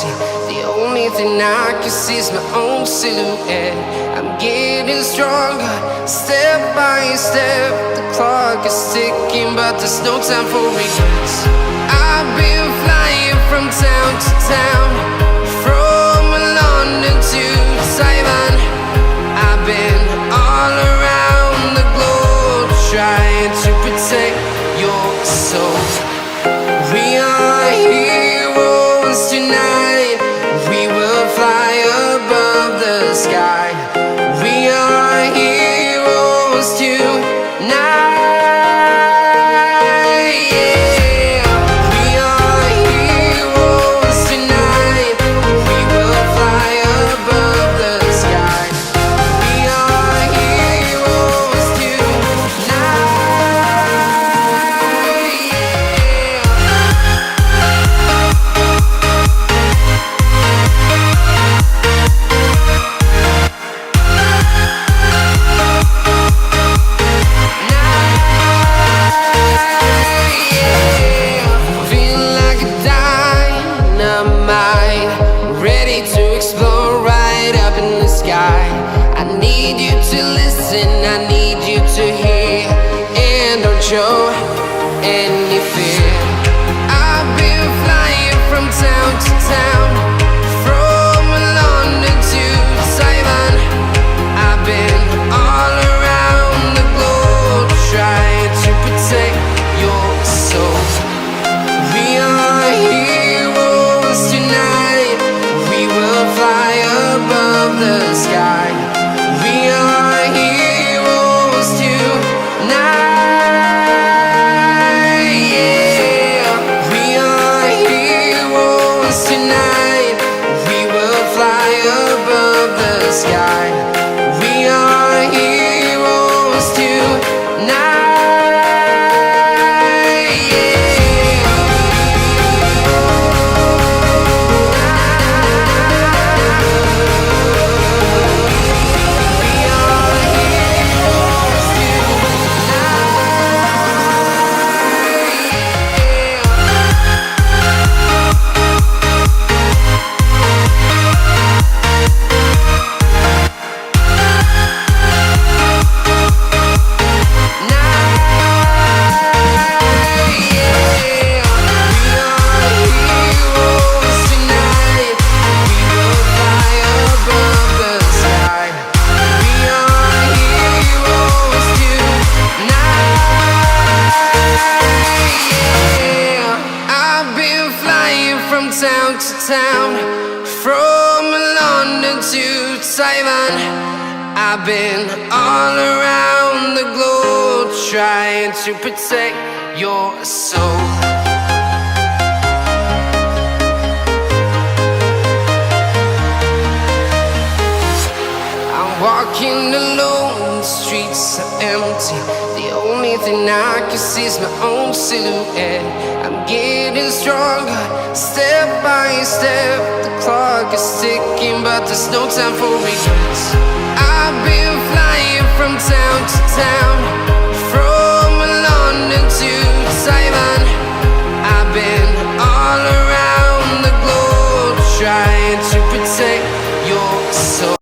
empty. The only thing I can see is my own silhouette. I'm getting stronger, step by step. The clock is ticking, but there's no time for regrets. I've been flying from town to town, from London to Taiwan. I've been all around the globe, trying to protect your soul. We are heroes tonight. We will fly above the sky. We are heroes tonight. Yeah. We are heroes tonight. We will fly above the sky. We are heroes tonight. Feel like a dynamite, ready to explode right up in the sky. I need you to listen, I need you to hear, and don't show any fear. I've been flying from town to town, from London to Taiwan. I've been all around the globe, trying to protect your soul. We are heroes tonight. We will fly above the sky. We are heroes tonight. Yeah. We are heroes tonight. We will fly above the sky. We are heroes tonight. Town to town, from London to Taiwan. I've been all around the globe, trying to protect your soul. I'm walking alone, the streets are empty. The only thing I can see is my own silhouette. I'm getting stronger, step by step. The clock is ticking, but there's no time for regrets.